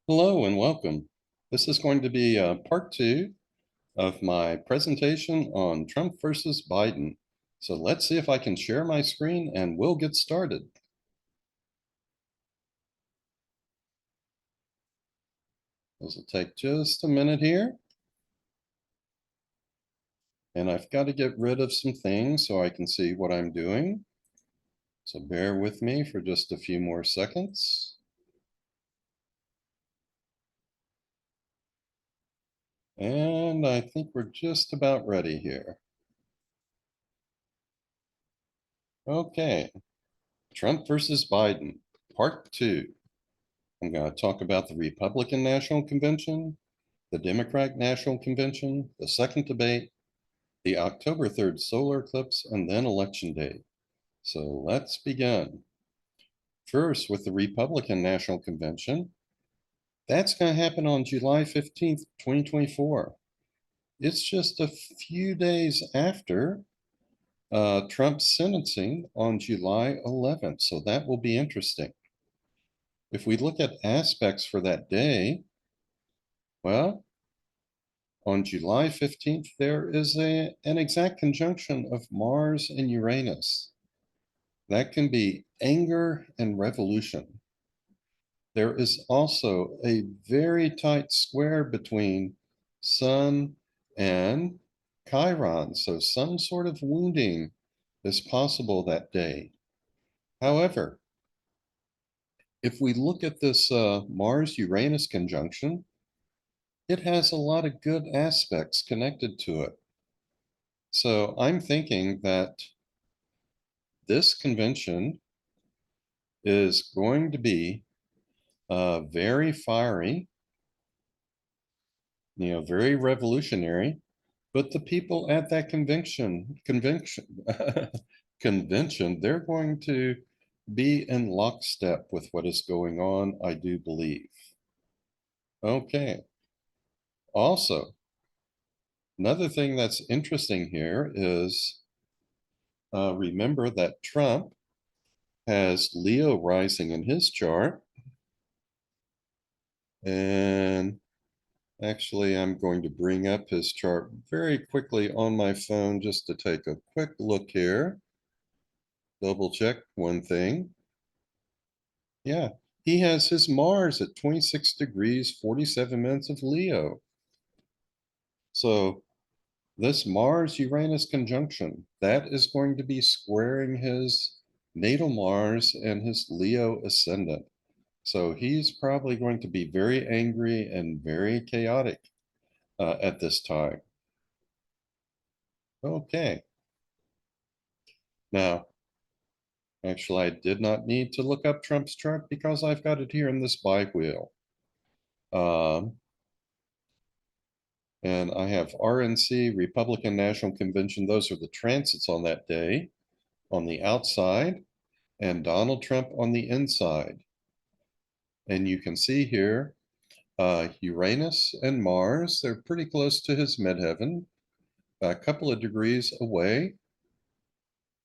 Hello and welcome. This is going to be part two of my presentation on Trump versus Biden. So let's see if I can share my screen and we'll get started. This will take just a minute here. And I've got to get rid of some things so I can see what I'm doing. So bear with me for just a few more seconds. And I think we're just about ready here. Okay, Trump versus Biden, part two. I'm going to talk about the Republican National Convention, the Democratic National Convention, the second debate, the October 3rd solar eclipse, and then Election Day. So let's begin. First, with the Republican National Convention, that's going to happen on July 15th, 2024. It's just a few days after Trump's sentencing on July 11th. So that will be interesting. If we look at aspects for that day, well, on July 15th, there is an exact conjunction of Mars and Uranus. That can be anger and revolution. There is also a very tight square between Sun and Chiron, so some sort of wounding is possible that day. However, if we look at this Mars-Uranus conjunction, it has a lot of good aspects connected to it. So I'm thinking that this convention is going to be very fiery, very revolutionary. But the people at that convention, they're going to be in lockstep with what is going on, I do believe. Okay. Also, another thing that's interesting here is remember that Trump has Leo rising in his chart. And actually, I'm going to bring up his chart very quickly on my phone just to take a quick look here. Double check one thing. Yeah, he has his Mars at 26 degrees, 47 minutes of Leo. So this Mars-Uranus conjunction, that is going to be squaring his natal Mars and his Leo ascendant. So he's probably going to be very angry and very chaotic at this time. Okay. Now, actually, I did not need to look up Trump's chart because I've got it here in this bi-wheel. Um, and I have RNC, Republican National Convention. Those are the transits on that day on the outside, and Donald Trump on the inside. And you can see here Uranus and Mars, they're pretty close to his midheaven, a couple of degrees away.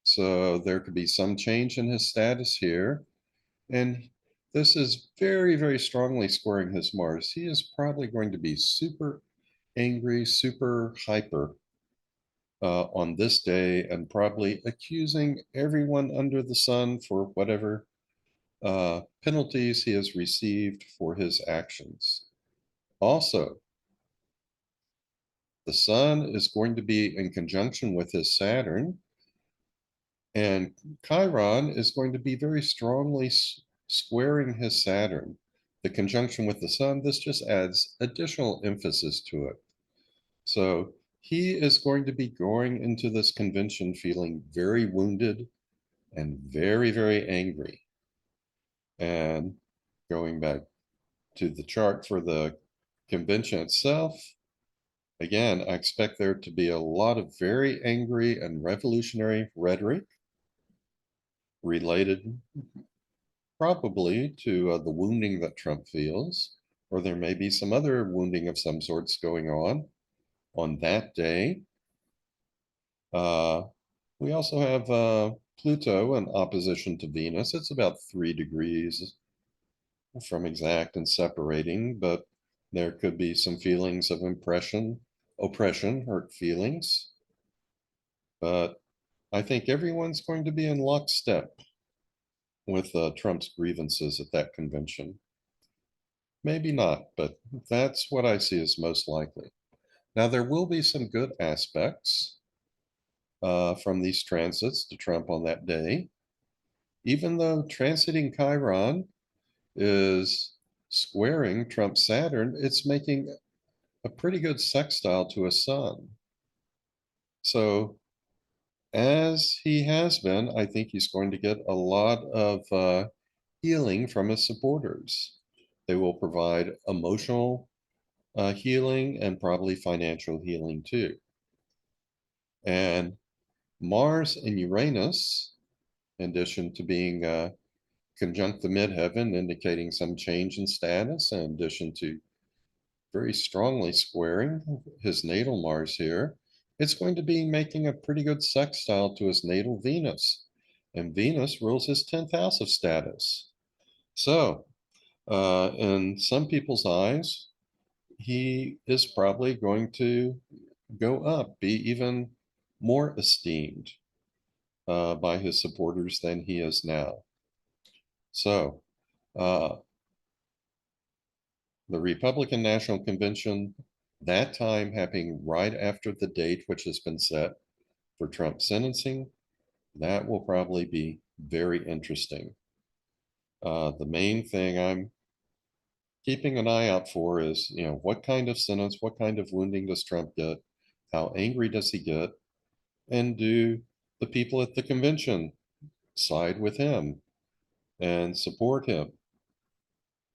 So there could be some change in his status here. And this is very, very strongly squaring his Mars. He is probably going to be super angry, super hyper on this day, and probably accusing everyone under the sun for whatever penalties he has received for his actions. Also, the sun is going to be in conjunction with his Saturn, and Chiron is going to be very strongly squaring his Saturn. The conjunction with the sun, this just adds additional emphasis to it. So he is going to be going into this convention feeling very wounded and very, very angry. And going back to the chart for the convention itself, again, I expect there to be a lot of very angry and revolutionary rhetoric related probably to the wounding that Trump feels, or there may be some other wounding of some sorts going on that day. We also have Pluto in opposition to Venus. It's about 3 degrees from exact and separating, but there could be some feelings of oppression, hurt feelings. But I think everyone's going to be in lockstep with Trump's grievances at that convention. Maybe not, but that's what I see as most likely. Now, there will be some good aspects from these transits to Trump on that day. Even though transiting Chiron is squaring Trump's Saturn, it's making a pretty good sextile to his sun. So, as he has been, I think he's going to get a lot of healing from his supporters. They will provide emotional healing and probably financial healing too. And Mars and Uranus, in addition to being conjunct the midheaven, indicating some change in status, in addition to very strongly squaring his natal Mars here, it's going to be making a pretty good sextile to his natal Venus. And Venus rules his 10th house of status. So, in some people's eyes, he is probably going to go up, be even more esteemed by his supporters than he is now. So, uh, the Republican National Convention, that time happening right after the date which has been set for Trump sentencing, that will probably be very interesting. The main thing I'm keeping an eye out for is, what kind of sentence, what kind of wounding does Trump get? How angry does he get? And do the people at the convention side with him and support him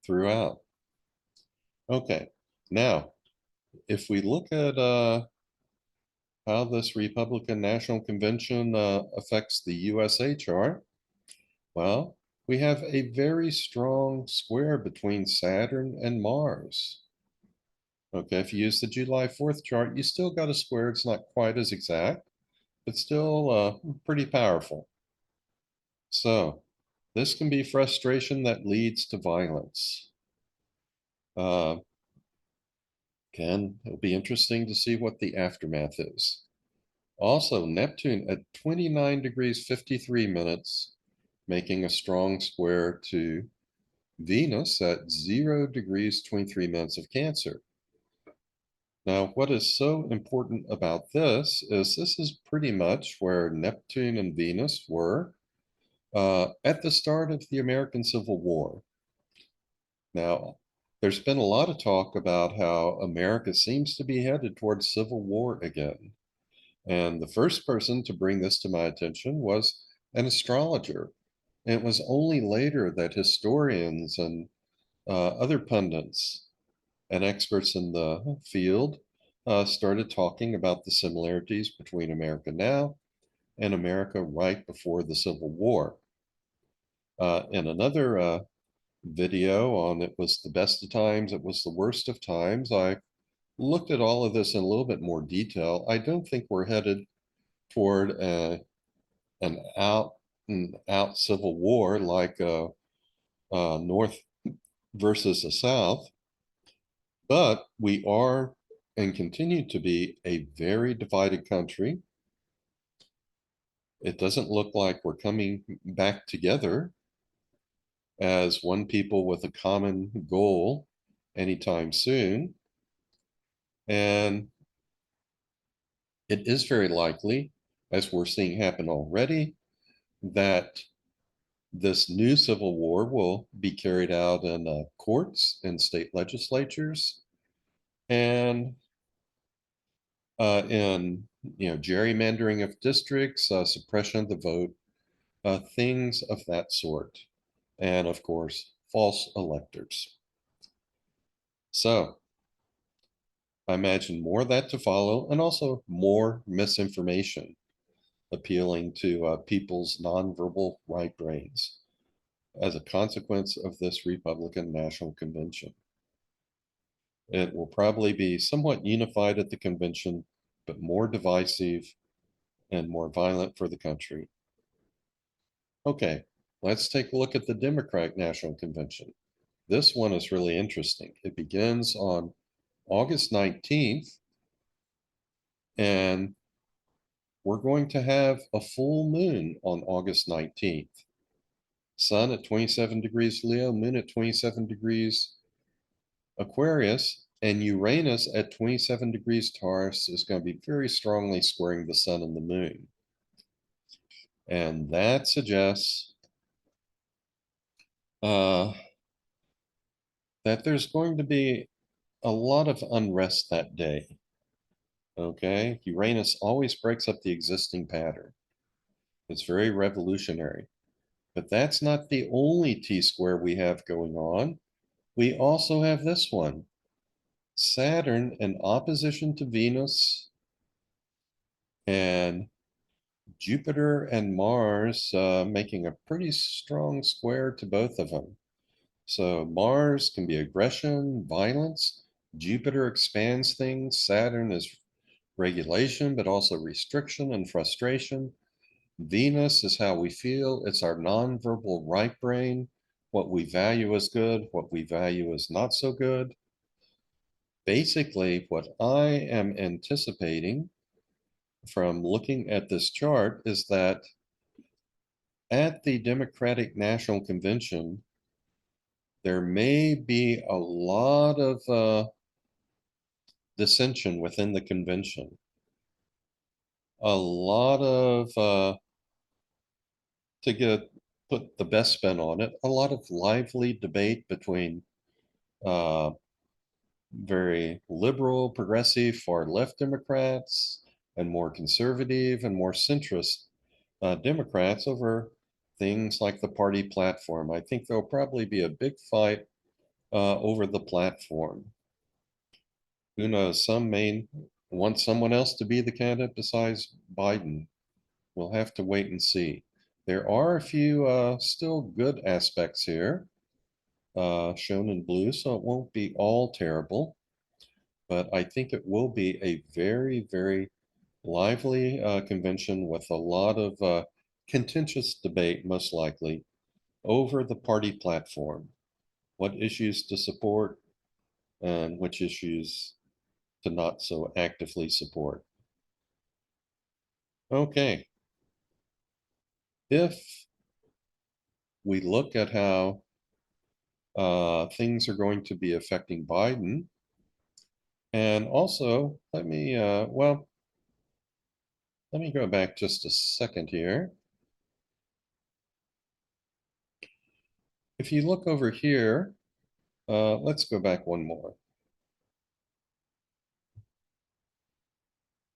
throughout? Okay, now, if we look at how this Republican National Convention affects the USA chart, well, we have a very strong square between Saturn and Mars. Okay, if you use the July 4th chart, you still got a square. It's not quite as exact, but still pretty powerful. So this can be frustration that leads to violence. Uh, it'll be interesting to see what the aftermath is. Also, Neptune at 29 degrees 53 minutes, making a strong square to Venus at 0 degrees 23 minutes of Cancer. Now, what is so important about this is pretty much where Neptune and Venus were at the start of the American Civil War. Now, there's been a lot of talk about how America seems to be headed towards civil war again. And the first person to bring this to my attention was an astrologer. And it was only later that historians and other pundits and experts in the field started talking about the similarities between America now and America right before the Civil War. In another video on It Was the Best of Times, It Was the Worst of Times, I looked at all of this in a little bit more detail. I don't think we're headed toward an out and out civil war like North versus the South, but we are and continue to be a very divided country. It doesn't look like we're coming back together as one people with a common goal anytime soon. And it is very likely, as we're seeing happen already, that this new civil war will be carried out in courts and state legislatures and in gerrymandering of districts, suppression of the vote, things of that sort, and of course, false electors. So I imagine more of that to follow, and also more misinformation appealing to people's nonverbal right brains as a consequence of this Republican National Convention. It will probably be somewhat unified at the convention, but more divisive and more violent for the country. Okay, let's take a look at the Democratic National Convention. This one is really interesting. It begins on August 19th, and we're going to have a full moon on August 19th. Sun at 27 degrees Leo, moon at 27 degrees Aquarius, and Uranus at 27 degrees Taurus is going to be very strongly squaring the sun and the moon. And that suggests that there's going to be a lot of unrest that day. Okay, Uranus always breaks up the existing pattern. It's very revolutionary. But that's not the only T-square we have going on. We also have this one. Saturn in opposition to Venus and Jupiter and Mars making a pretty strong square to both of them. So Mars can be aggression, violence. Jupiter expands things. Saturn is regulation, but also restriction and frustration. Venus is how we feel. It's our nonverbal right brain, what we value as good, what we value as not so good. Basically, what I am anticipating from looking at this chart is that at the Democratic National Convention, there may be a lot of dissension within the convention, a lot of, to put the best spin on it, a lot of lively debate between uh, very liberal, progressive, far left Democrats and more conservative and more centrist Democrats over things like the party platform. I think there'll probably be a big fight over the platform. Who knows? Some may want someone else to be the candidate besides Biden. We'll have to wait and see. There are a few still good aspects here shown in blue, so it won't be all terrible. But I think it will be a very, very lively convention with a lot of contentious debate, most likely, over the party platform. What issues to support and which issues to not so actively support. Okay. If we look at how things are going to be affecting Biden, and also let me, well, let me go back just a second here. If you look over here, let's go back one more.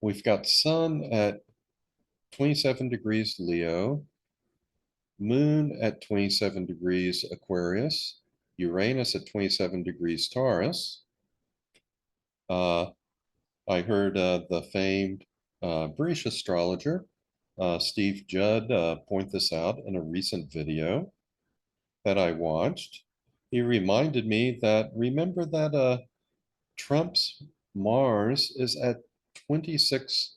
We've got Sun at 27 degrees Leo, Moon at 27 degrees Aquarius, Uranus at 27 degrees Taurus. I heard the famed British astrologer, Steve Judd, point this out in a recent video that I watched. He reminded me that, remember that Trump's Mars is at 26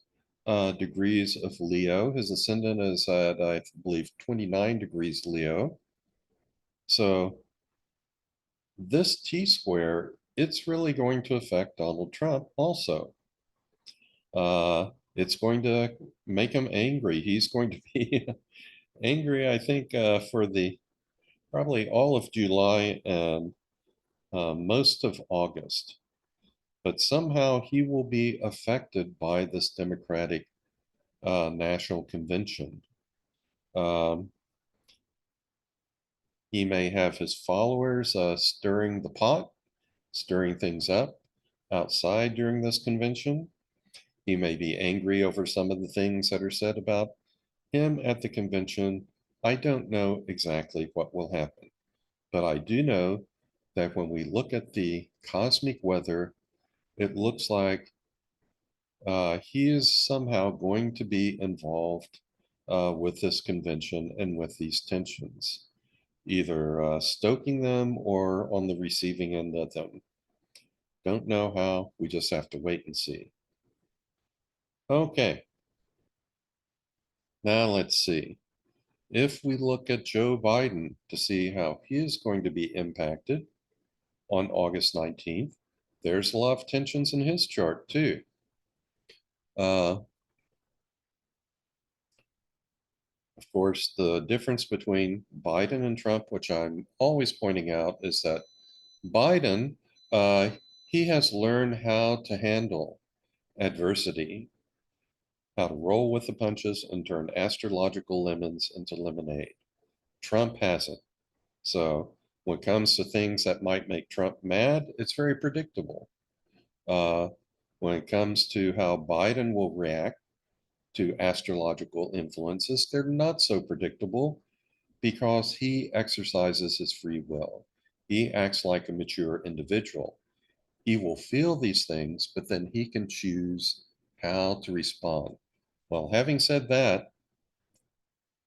degrees of Leo. His ascendant is at, I believe, 29 degrees Leo. So this T-square, it's really going to affect Donald Trump also. It's going to make him angry. He's going to be angry, I think, for the probably all of July and most of August. But somehow he will be affected by this Democratic National Convention. He may have his followers stirring the pot, stirring things up outside during this convention. He may be angry over some of the things that are said about him at the convention. I don't know exactly what will happen, but I do know that when we look at the cosmic weather, it looks like he is somehow going to be involved with this convention and with these tensions, either stoking them or on the receiving end of them. Don't know how, we just have to wait and see. Okay, now let's see. If we look at Joe Biden to see how he is going to be impacted, on August 19th. There's a lot of tensions in his chart too. Of course, the difference between Biden and Trump, which I'm always pointing out, is that Biden, uh, he has learned how to handle adversity, how to roll with the punches and turn astrological lemons into lemonade. Trump hasn't. So when it comes to things that might make Trump mad, it's very predictable. Uh, when it comes to how Biden will react to astrological influences, they're not so predictable because he exercises his free will. He acts like a mature individual. He will feel these things, but then he can choose how to respond. Well, having said that,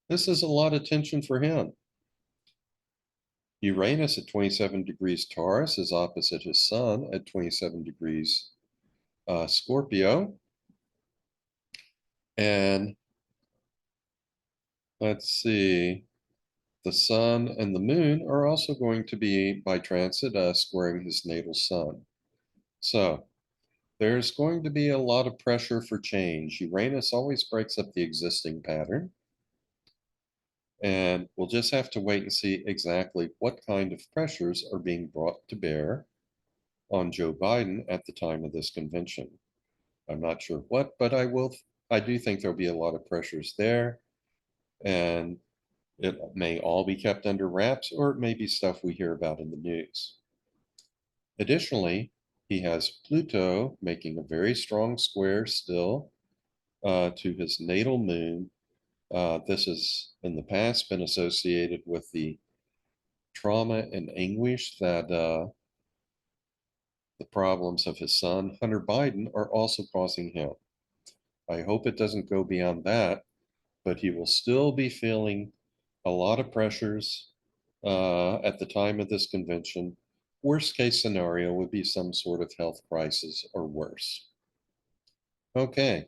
this is a lot of tension for him. Uranus at 27 degrees Taurus is opposite his sun at 27 degrees Scorpio. And let's see, the sun and the moon are also going to be by transit squaring his natal sun. So there's going to be a lot of pressure for change. Uranus always breaks up the existing pattern. And we'll just have to wait and see exactly what kind of pressures are being brought to bear on Joe Biden at the time of this convention. I'm not sure what, but I do think there'll be a lot of pressures there. And it may all be kept under wraps, or it may be stuff we hear about in the news. Additionally, he has Pluto making a very strong square still to his natal moon. This has in the past been associated with the trauma and anguish that the problems of his son, Hunter Biden, are also causing him. I hope it doesn't go beyond that, but he will still be feeling a lot of pressures at the time of this convention. Worst case scenario would be some sort of health crisis or worse. Okay,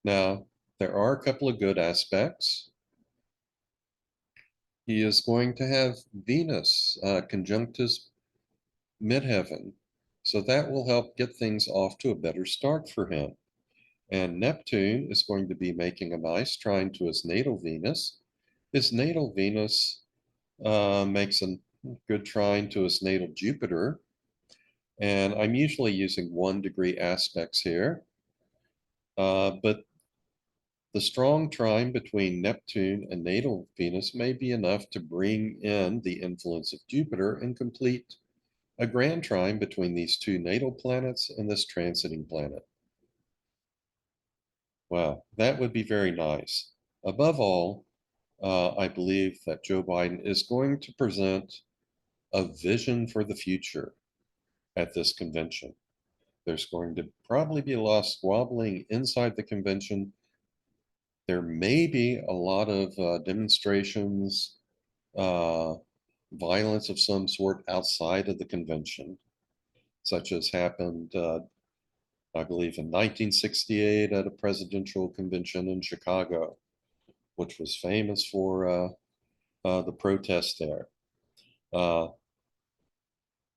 now there are a couple of good aspects. He is going to have Venus conjunct his midheaven, so that will help get things off to a better start for him. And Neptune is going to be making a nice trine to his natal Venus. His natal Venus makes a good trine to his natal Jupiter. And I'm usually using 1 degree aspects here. But the strong trine between Neptune and natal Venus may be enough to bring in the influence of Jupiter and complete a grand trine between these two natal planets and this transiting planet. Wow, that would be very nice. Above all, I believe that Joe Biden is going to present a vision for the future at this convention. There's going to probably be a lot of squabbling inside the convention. There may be a lot of demonstrations, uh, violence of some sort outside of the convention, such as happened, I believe, in 1968 at a presidential convention in Chicago, which was famous for the protest there.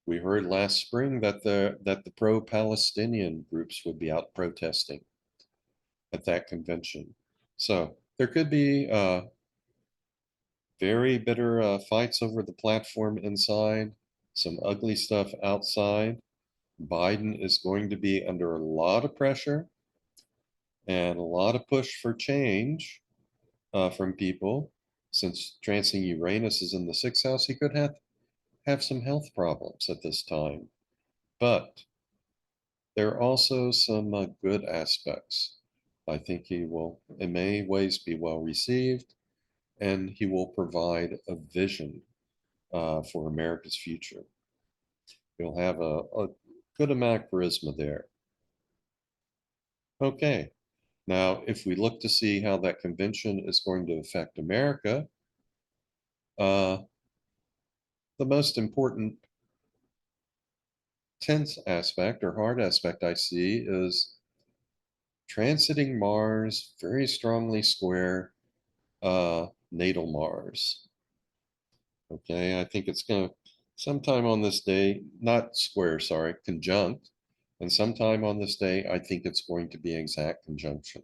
We heard last spring that the pro-Palestinian groups would be out protesting at that convention. So there could be very bitter fights over the platform inside, some ugly stuff outside. Biden is going to be under a lot of pressure and a lot of push for change from people. Since transiting Uranus is in the sixth house, he could have some health problems at this time. But there are also some good aspects. I think he will, in many ways, be well received, and he will provide a vision for America's future. He'll have a good amount of charisma there. Okay, now if we look to see how that convention is going to affect America, uh, the most important tense aspect or hard aspect I see is transiting Mars very strongly square natal Mars. Okay, I think it's going to Sometime on this day, not square, sorry, conjunct. And sometime on this day, I think it's going to be exact conjunction.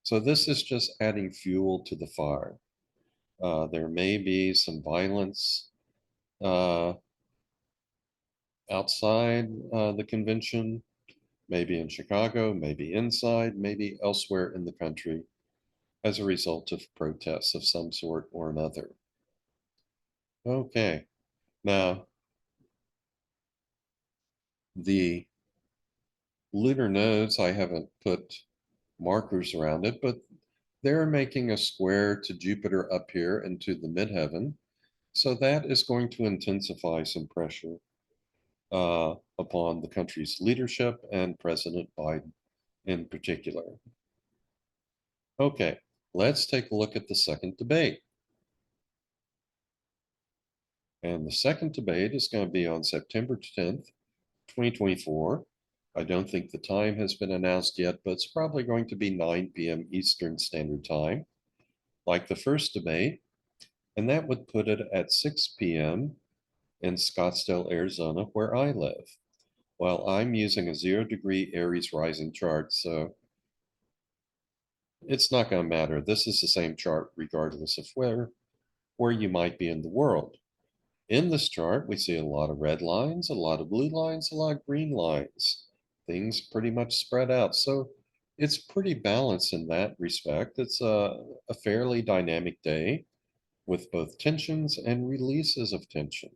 So this is just adding fuel to the fire. There may be some violence uh, outside the convention, maybe in Chicago, maybe inside, maybe elsewhere in the country as a result of protests of some sort or another. Okay, now the lunar nodes, I haven't put markers around it, but they're making a square to Jupiter up here into the midheaven. So that is going to intensify some pressure upon the country's leadership and President Biden in particular. Okay, let's take a look at the second debate. And the second debate is going to be on September 10th, 2024. I don't think the time has been announced yet, but it's probably going to be 9 p.m. Eastern Standard Time, like the first debate. And that would put it at 6 p.m. in Scottsdale, Arizona, where I live. Well, I'm using a 0-degree Aries rising chart, so it's not going to matter. This is the same chart regardless of where you might be in the world. In this chart, we see a lot of red lines, a lot of blue lines, a lot of green lines. Things pretty much spread out. So it's pretty balanced in that respect. It's a fairly dynamic day with both tensions and releases of tension.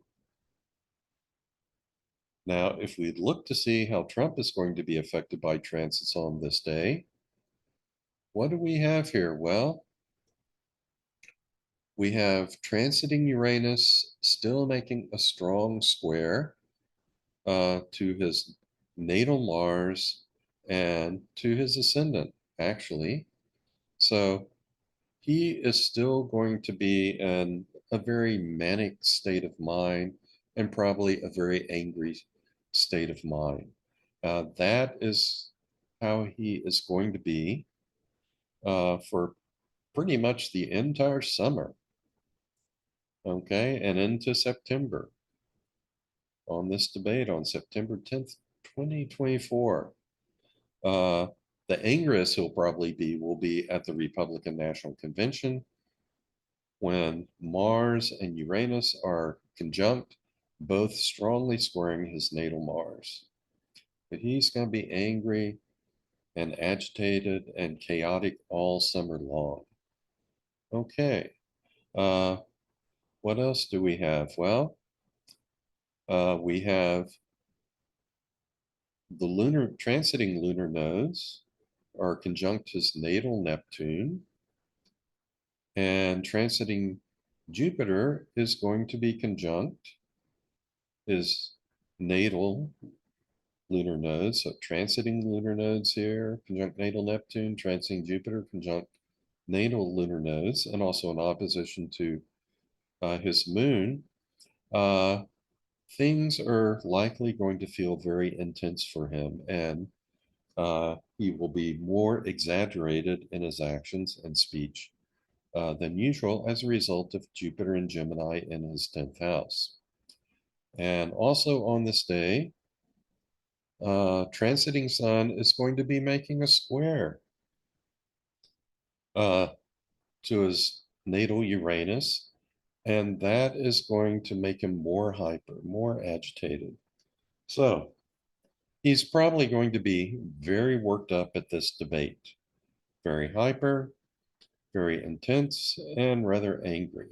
Now, if we look to see how Trump is going to be affected by transits on this day, what do we have here? Well, we have transiting Uranus still making a strong square to his natal Mars and to his ascendant, actually. So he is still going to be in a very manic state of mind and probably a very angry state of mind. That is how he is going to be for pretty much the entire summer, okay, and into September on this debate on September 10th, 2024. Uh, the angriest he'll probably be will be at the Republican National Convention when Mars and Uranus are conjunct, both strongly squaring his natal Mars. But he's going to be angry and agitated and chaotic all summer long. Okay. Uh, what else do we have? Well, we have the lunar transiting lunar nodes are conjunct his natal Neptune, and transiting Jupiter is going to be conjunct his natal lunar nodes. So transiting lunar nodes here, conjunct natal Neptune, transiting Jupiter, conjunct natal lunar nodes, and also in opposition to his moon. Uh, things are likely going to feel very intense for him, and he will be more exaggerated in his actions and speech than usual as a result of Jupiter and Gemini in his 10th house. And also on this day, transiting Sun is going to be making a square uh, to his natal Uranus, and that is going to make him more hyper, more agitated. So he's probably going to be very worked up at this debate, very hyper, very intense, and rather angry.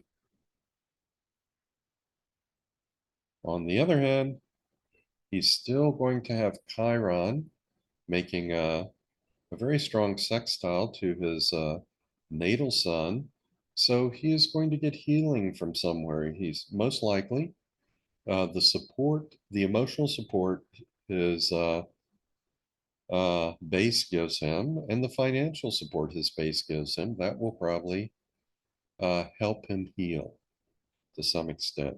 On the other hand, he's still going to have Chiron making a very strong sextile to his natal sun. So he is going to get healing from somewhere. He's most likely the support, the emotional support his base gives him, and the financial support his base gives him, that will probably help him heal to some extent.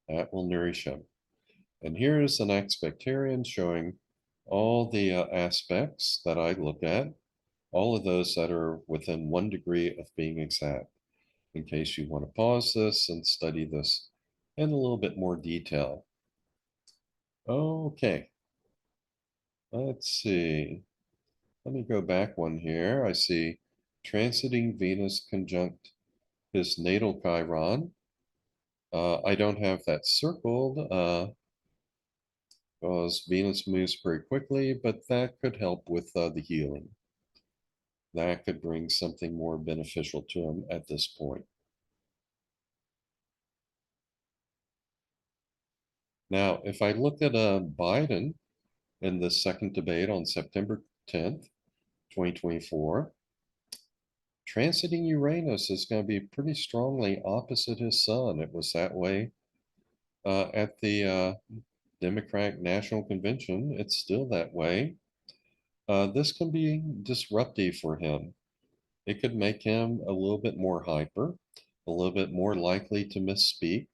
That will nourish him. And here is an expectarian showing all the aspects that I look at, all of those that are within 1 degree of being exact, in case you want to pause this and study this and a little bit more detail. Okay, let's see. Let me go back one here. I see transiting Venus conjunct his natal Chiron. I don't have that circled because Venus moves very quickly, but that could help with the healing. That could bring something more beneficial to him at this point. Now, if I look at Biden in the second debate on September 10th, 2024, transiting Uranus is going to be pretty strongly opposite his sun. It was that way at the Democratic National Convention. It's still that way. This can be disruptive for him. It could make him a little bit more hyper, a little bit more likely to misspeak.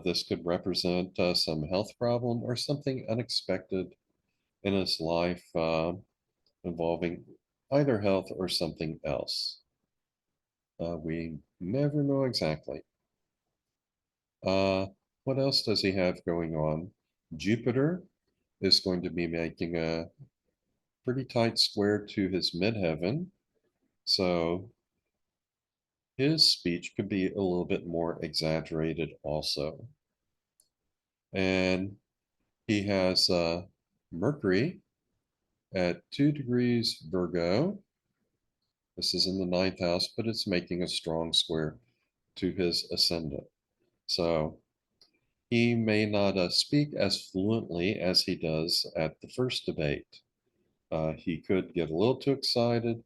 This could represent some health problem or something unexpected in his life involving either health or something else. We never know exactly. What else does he have going on? Jupiter is going to be making a pretty tight square to his midheaven. So his speech could be a little bit more exaggerated also. And he has Mercury at 2 degrees Virgo. This is in the ninth house, but it's making a strong square to his ascendant. So he may not speak as fluently as he does at the first debate. He could get a little too excited,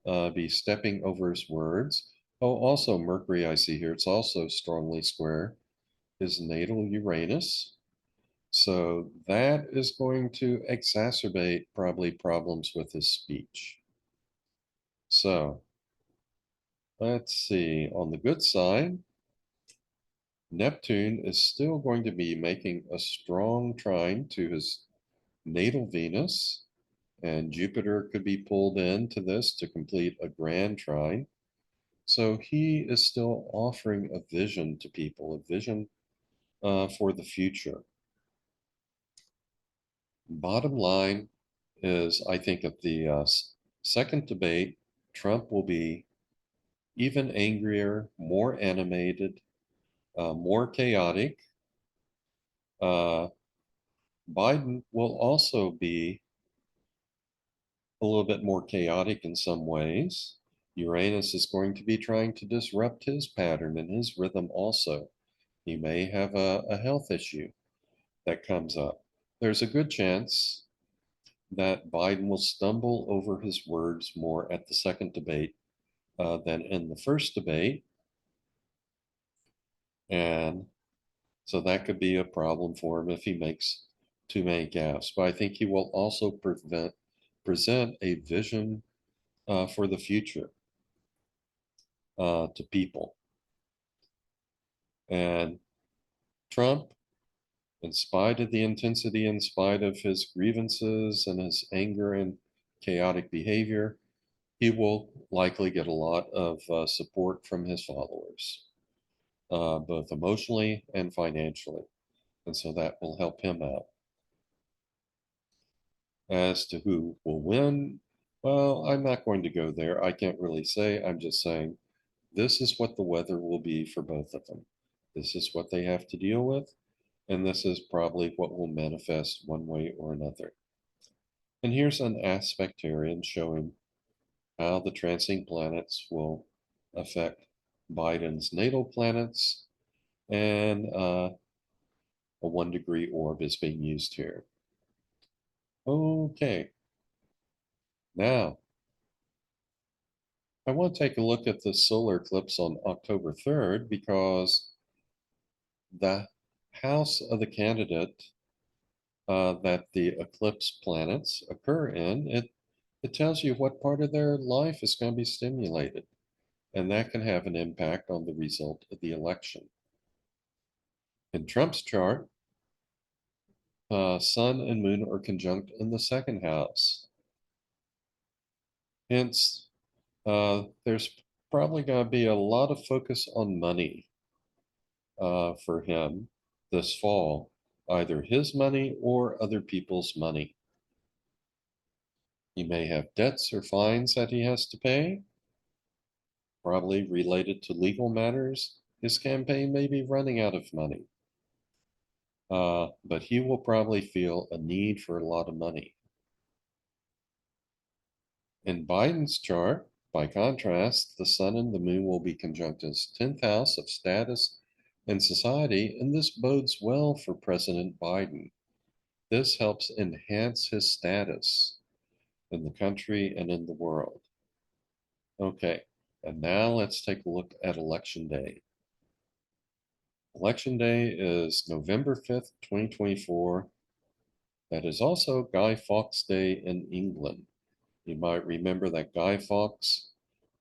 be stepping over his words. Oh, also Mercury, I see here, it's also strongly square his natal Uranus. So that is going to exacerbate probably problems with his speech. So let's see. On the good side, Neptune is still going to be making a strong trine to his natal Venus, and Jupiter could be pulled into this to complete a grand trine. So he is still offering a vision to people, a vision for the future. Bottom line is, I think at the second debate, Trump will be even angrier, more animated, more chaotic. Uh, Biden will also be a little bit more chaotic in some ways. Uranus is going to be trying to disrupt his pattern and his rhythm also. He may have a health issue that comes up. There's a good chance that Biden will stumble over his words more at the second debate than in the first debate. And so that could be a problem for him if he makes too many gaffes. But I think he will also present a vision for the future to people. And Trump, in spite of the intensity, in spite of his grievances and his anger and chaotic behavior, he will likely get a lot of support from his followers, both emotionally and financially. And so that will help him out. As to who will win, well, I'm not going to go there. I can't really say. I'm just saying this is what the weather will be for both of them. This is what they have to deal with. And this is probably what will manifest one way or another. And here's an aspectarian showing how the transiting planets will affect Biden's natal planets, and a 1 degree orb is being used here. Okay, now I want to take a look at the solar eclipse on October 3rd because the house of the candidate that the eclipse planets occur in, it tells you what part of their life is going to be stimulated. And that can have an impact on the result of the election. In Trump's chart, Sun and Moon are conjunct in the second house. Hence, there's probably going to be a lot of focus on money. for him this fall, either his money or other people's money. He may have debts or fines that he has to pay, probably related to legal matters. His campaign may be running out of money, but he will probably feel a need for a lot of money. In Biden's chart, by contrast, the sun and the moon will be conjunct his 10th house of status and society, and this bodes well for President Biden. This helps enhance his status in the country and in the world. Okay, and now let's take a look at Election Day. Election Day is November 5th, 2024. That is also Guy Fawkes Day in England. You might remember that Guy Fawkes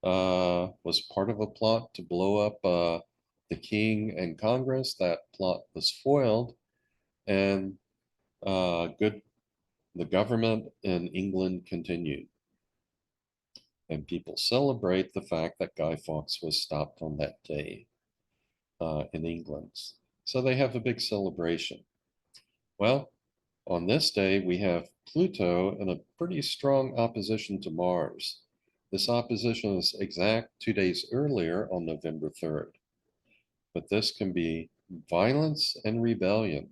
was part of a plot to blow up the king and Congress. That plot was foiled, and the government in England continued. And people celebrate the fact that Guy Fawkes was stopped on that day in England. So they have a big celebration. Well, on this day, we have Pluto in a pretty strong opposition to Mars. This opposition is exact 2 days earlier on November 3rd. But this can be violence and rebellion.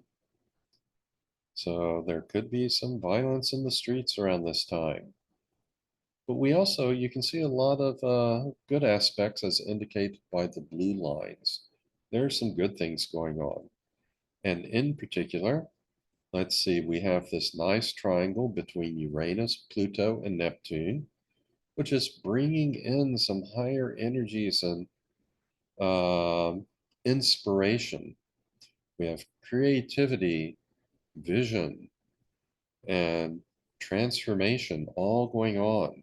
So there could be some violence in the streets around this time. But we also, you can see a lot of good aspects as indicated by the blue lines. There are some good things going on. And in particular, let's see, we have this nice triangle between Uranus, Pluto, and Neptune, which is bringing in some higher energies and inspiration. We have creativity, vision, and transformation all going on.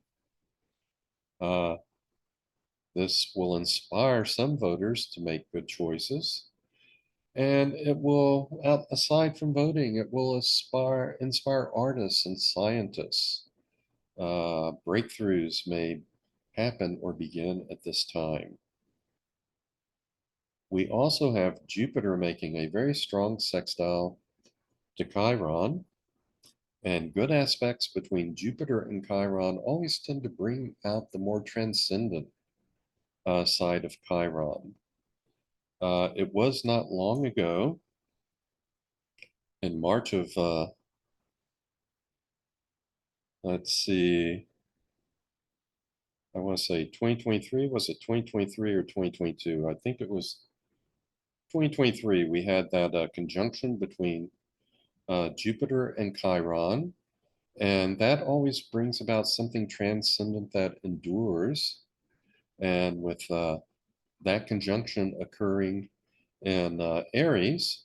This will inspire some voters to make good choices. And it will, aside from voting, it will inspire artists and scientists. Breakthroughs may happen or begin at this time. We also have Jupiter making a very strong sextile to Chiron, and good aspects between Jupiter and Chiron always tend to bring out the more transcendent side of Chiron. It was not long ago, in March of, let's see, I want to say 2023. Was it 2023 or 2022? I think it was 2023. We had that conjunction between Jupiter and Chiron, and that always brings about something transcendent that endures. And with that conjunction occurring in Aries,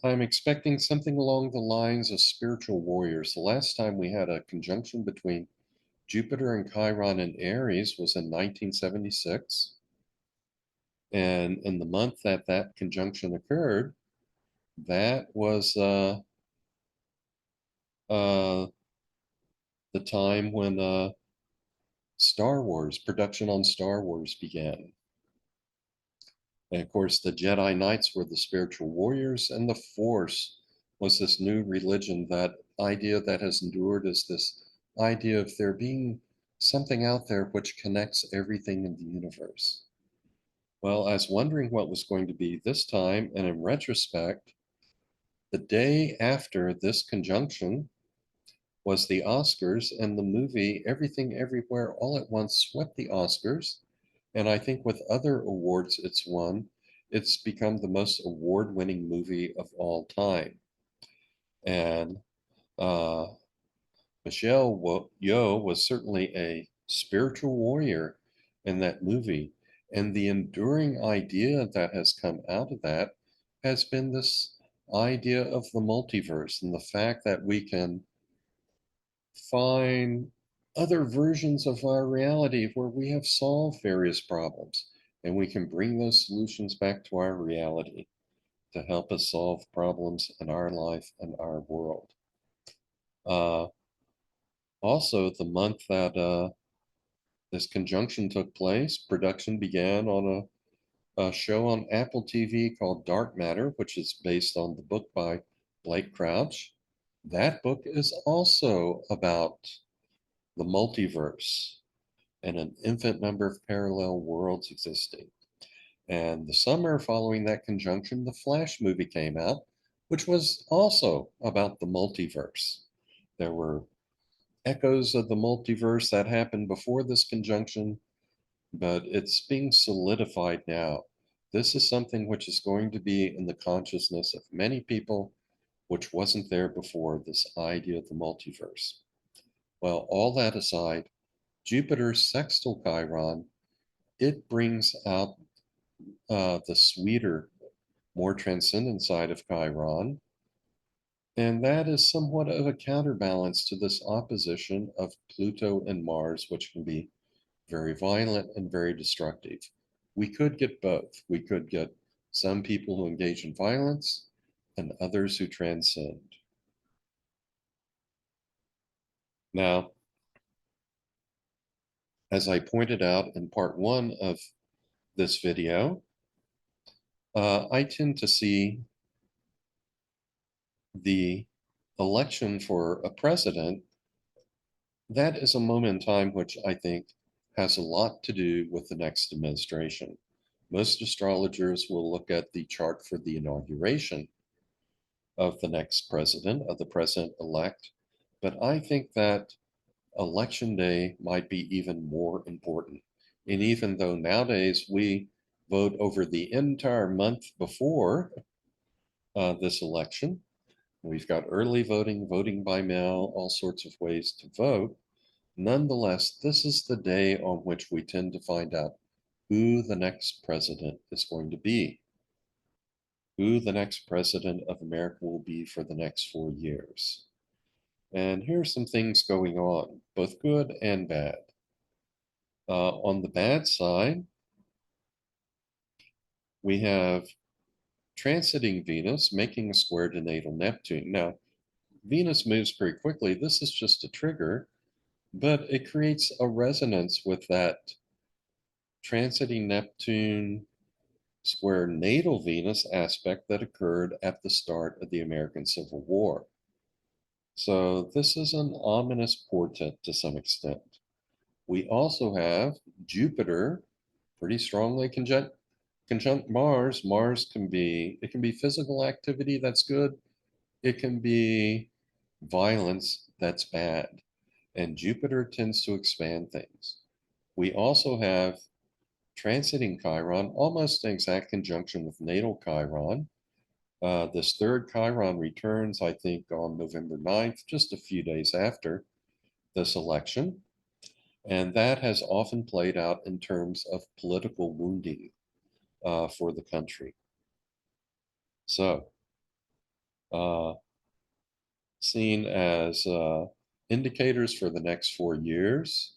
I'm expecting something along the lines of spiritual warriors. The last time we had a conjunction between Jupiter and Chiron in Aries was in 1976. And in the month that that conjunction occurred, that was uh, the time when Star Wars, production on Star Wars began. And of course, the Jedi Knights were the spiritual warriors, and the Force was this new religion. That idea that has endured is this idea of there being something out there which connects everything in the universe. Well, I was wondering what was going to be this time, and in retrospect, the day after this conjunction was the Oscars, and the movie Everything Everywhere All at Once swept the Oscars. And I think with other awards it's won, it's become the most award-winning movie of all time. And uh, Michelle Yeoh was certainly a spiritual warrior in that movie. And the enduring idea that has come out of that has been this idea of the multiverse and the fact that we can find other versions of our reality where we have solved various problems and we can bring those solutions back to our reality to help us solve problems in our life and our world. Uh, Also, the month that this conjunction took place, production began on a show on Apple TV called Dark Matter, which is based on the book by Blake Crouch. That book is also about the multiverse and an infinite number of parallel worlds existing. And the summer following that conjunction, the Flash movie came out, which was also about the multiverse. There were echoes of the multiverse that happened before this conjunction, but it's being solidified now. This is something which is going to be in the consciousness of many people, which wasn't there before, this idea of the multiverse. Well, all that aside, Jupiter's sextile Chiron, it brings out the sweeter, more transcendent side of Chiron. And that is somewhat of a counterbalance to this opposition of Pluto and Mars, which can be very violent and very destructive. We could get both. We could get some people who engage in violence and others who transcend. Now, as I pointed out in part one of this video, I tend to see the election for a president, that is a moment in time which I think has a lot to do with the next administration. Most astrologers will look at the chart for the inauguration of the next president, of the president-elect, but I think that election day might be even more important. And even though nowadays we vote over the entire month before this election, we've got early voting, voting by mail, all sorts of ways to vote. Nonetheless, this is the day on which we tend to find out who the next president is going to be, who the next president of America will be for the next 4 years. And here's some things going on, both good and bad. On the bad side, we have transiting Venus making a square to natal Neptune. Now, Venus moves pretty quickly. This is just a trigger, but it creates a resonance with that transiting Neptune square natal Venus aspect that occurred at the start of the American Civil War. So this is an ominous portent to some extent. We also have Jupiter pretty strongly conjunct Mars. Mars can be, it can be physical activity that's good. It can be violence that's bad. And Jupiter tends to expand things. We also have transiting Chiron, almost in exact conjunction with natal Chiron. This third Chiron returns, I think, on November 9th, just a few days after this election. And that has often played out in terms of political wounding for the country. So, uh, seen as indicators for the next 4 years,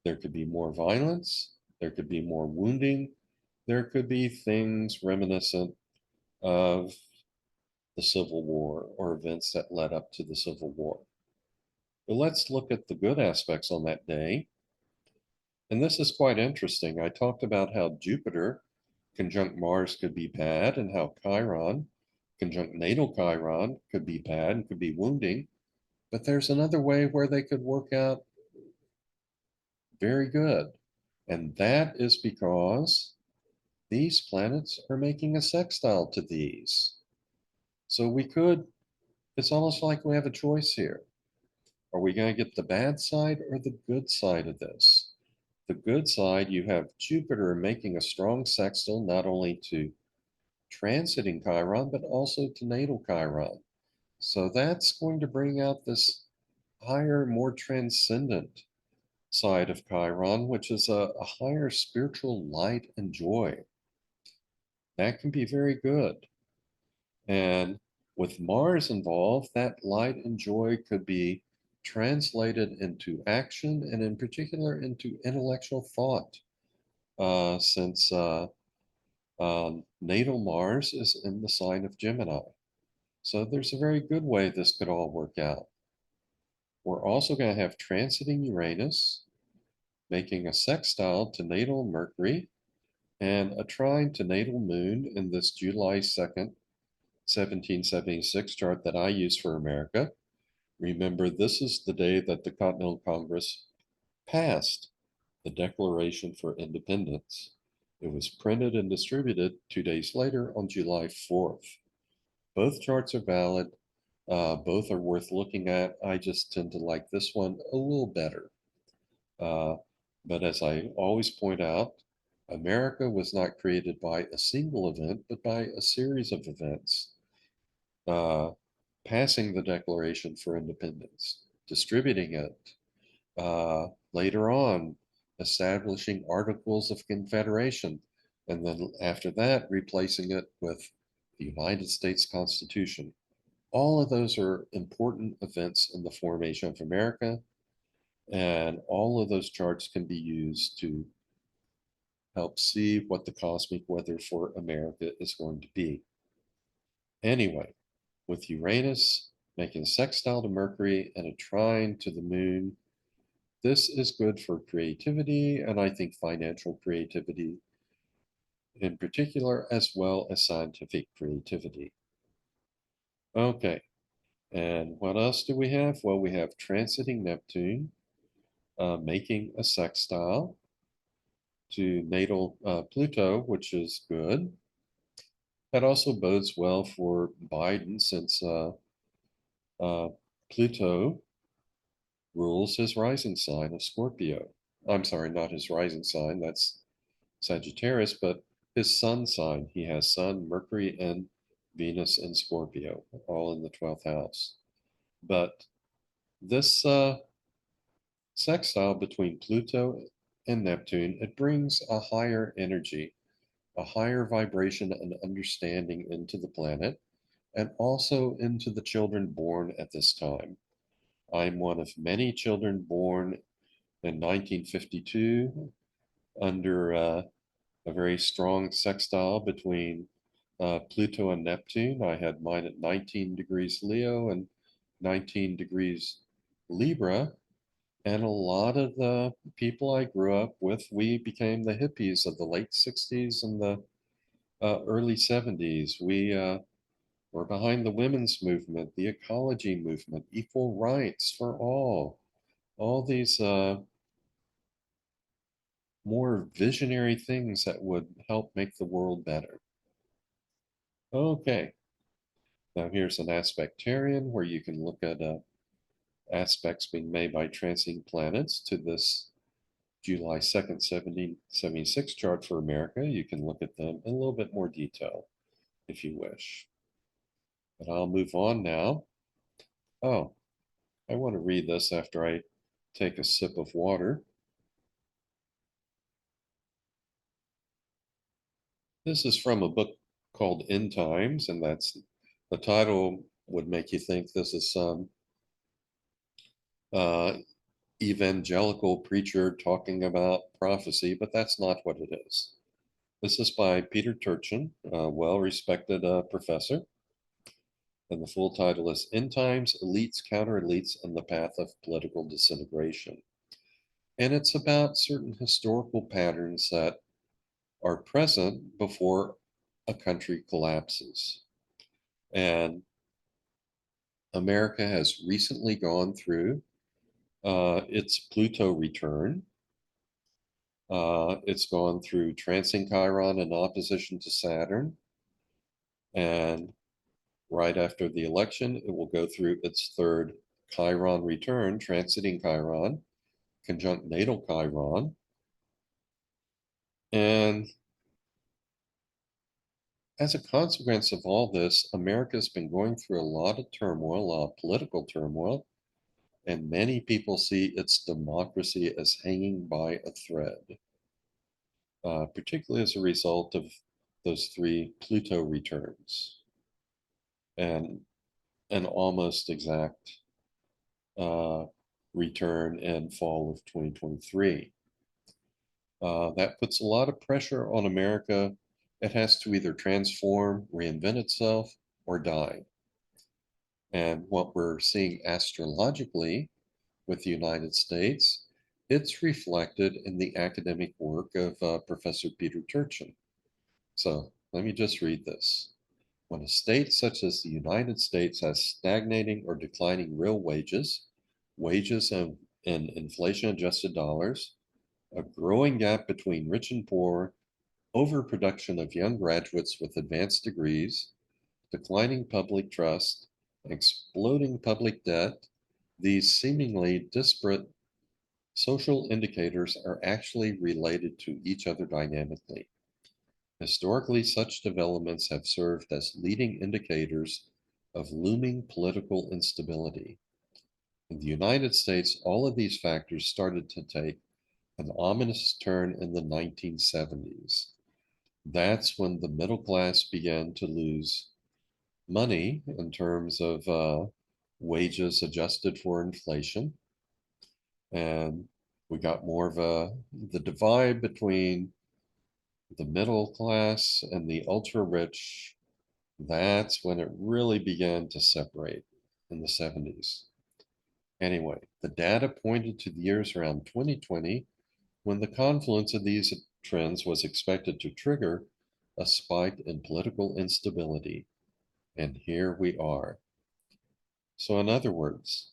there could be more violence, there could be more wounding, there could be things reminiscent of the Civil War or events that led up to the Civil War. But let's look at the good aspects on that day. And this is quite interesting. I talked about how Jupiter conjunct Mars could be bad and how Chiron conjunct natal Chiron could be bad and could be wounding. But there's another way where they could work out very good. And that is because these planets are making a sextile to these. So we could, it's almost like we have a choice here. Are we going to get the bad side or the good side of this? The good side, you have Jupiter making a strong sextile not only to transiting Chiron, but also to natal Chiron. So that's going to bring out this higher, more transcendent side of Chiron, which is a higher spiritual light and joy. That can be very good. And with Mars involved, that light and joy could be translated into action and, in particular, into intellectual thought, since natal Mars is in the sign of Gemini. So there's a very good way this could all work out. We're also going to have transiting Uranus, making a sextile to natal Mercury, and a trine to natal moon in this July 2nd, 1776 chart that I use for America. Remember, this is the day that the Continental Congress passed the Declaration for Independence. It was printed and distributed 2 days later on July 4th. Both charts are valid. Both are worth looking at. I just tend to like this one a little better. Uh, but as I always point out, America was not created by a single event, but by a series of events. Passing the Declaration for Independence, distributing it, later on, establishing Articles of Confederation, and then after that, replacing it with the United States Constitution. All of those are important events in the formation of America, and all of those charts can be used to help see what the cosmic weather for America is going to be. Anyway, with Uranus making a sextile to Mercury and a trine to the moon, this is good for creativity, and I think financial creativity in particular, as well as scientific creativity. Okay, and what else do we have? Well, we have transiting Neptune, making a sextile to natal Pluto, which is good. That also bodes well for Biden since uh, Pluto rules his rising sign of Scorpio. I'm sorry, not his rising sign, that's Sagittarius, but his sun sign. He has Sun, Mercury, and Venus in Scorpio, all in the 12th house. But this sextile between Pluto and Neptune, it brings a higher energy, a higher vibration and understanding into the planet, and also into the children born at this time. I'm one of many children born in 1952 under a very strong sextile between Pluto and Neptune. I had mine at 19 degrees Leo and 19 degrees Libra. And a lot of the people I grew up with, we became the hippies of the late 60s and the early 70s. We were behind the women's movement, the ecology movement, equal rights for all these more visionary things that would help make the world better. Okay, now here's an aspectarian where you can look at aspects being made by transiting planets to this July 2nd, 1776 chart for America. You can look at them in a little bit more detail if you wish. But I'll move on now. Oh, I want to read this after I take a sip of water. This is from a book called End Times, and that's the title would make you think this is some uh, evangelical preacher talking about prophecy, but that's not what it is. This is by Peter Turchin, a well-respected professor, and the full title is End Times, Elites, Counter-Elites, and the Path of Political Disintegration. And it's about certain historical patterns that are present before a country collapses. And America has recently gone through its Pluto return. It's gone through transing Chiron in opposition to Saturn. And right after the election, it will go through its third Chiron return, transiting Chiron, conjunct natal Chiron. And as a consequence of all this, America's been going through a lot of turmoil, a lot of political turmoil, and many people see its democracy as hanging by a thread, particularly as a result of those three Pluto returns and an almost exact uh, return in fall of 2023. That puts a lot of pressure on America. It has to either transform, reinvent itself, or die. And what we're seeing astrologically with the United States It's reflected in the academic work of Professor Peter Turchin. So let me just read this. When a state such as the United States has stagnating or declining real wages, wages in inflation adjusted dollars, a growing gap between rich and poor, overproduction of young graduates with advanced degrees, declining public trust, exploding public debt, these seemingly disparate social indicators are actually related to each other dynamically. Historically, such developments have served as leading indicators of looming political instability. In the United States, all of these factors started to take an ominous turn in the 1970s. That's when the middle class began to lose money in terms of wages adjusted for inflation. And we got more of the divide between the middle class and the ultra rich. That's when it really began to separate in the 70s. Anyway, the data pointed to the years around 2020 when the confluence of these trends was expected to trigger a spike in political instability. And here we are. So, in other words,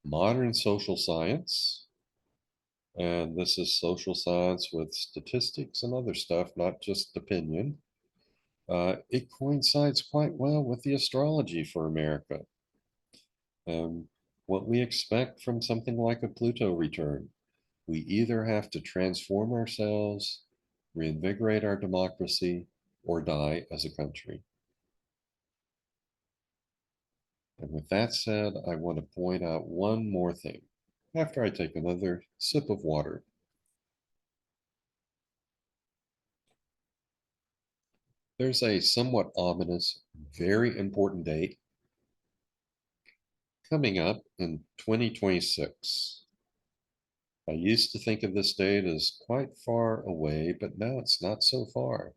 modern social science, and this is social science with statistics and other stuff, not just opinion, it coincides quite well with the astrology for America. What we expect from something like a Pluto return. We either have to transform ourselves, reinvigorate our democracy, or die as a country. And with that said, I want to point out one more thing after I take another sip of water. There's a somewhat ominous, very important date coming up in 2026. I used to think of this date as quite far away, but now it's not so far.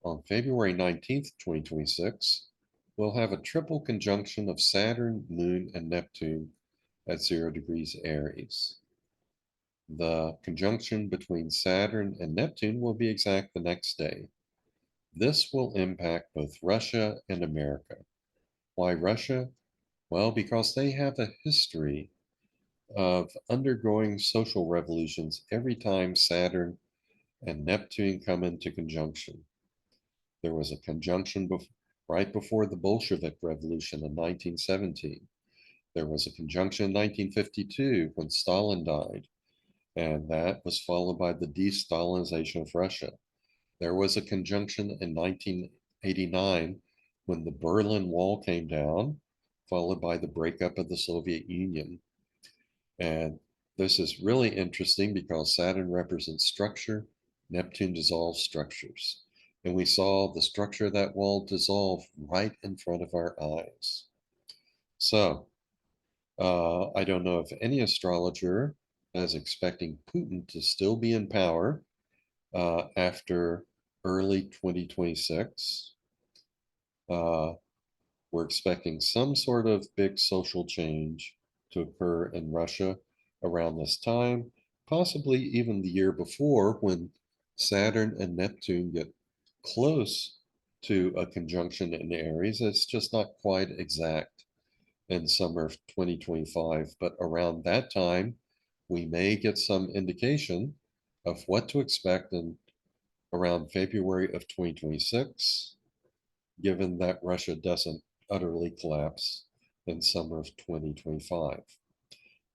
On February 19th, 2026, we'll have a triple conjunction of Saturn, Moon, and Neptune at 0 degrees Aries. The conjunction between Saturn and Neptune will be exact the next day. This will impact both Russia and America. Why Russia? Well, because they have a history of undergoing social revolutions every time Saturn and Neptune come into conjunction. There was a conjunction right before the Bolshevik Revolution in 1917. There was a conjunction in 1952 when Stalin died, and that was followed by the de-Stalinization of Russia. There was a conjunction in 1989 when the Berlin Wall came down, followed by the breakup of the Soviet Union. And this is really interesting because Saturn represents structure, Neptune dissolves structures. And we saw the structure of that wall dissolve right in front of our eyes. So I don't know if any astrologer is expecting Putin to still be in power after early 2026. We're expecting some sort of big social change to occur in Russia around this time, possibly even the year before when Saturn and Neptune get close to a conjunction in Aries. It's just not quite exact in summer of 2025, but around that time, we may get some indication of what to expect in around February of 2026, given that Russia doesn't utterly collapse in summer of 2025.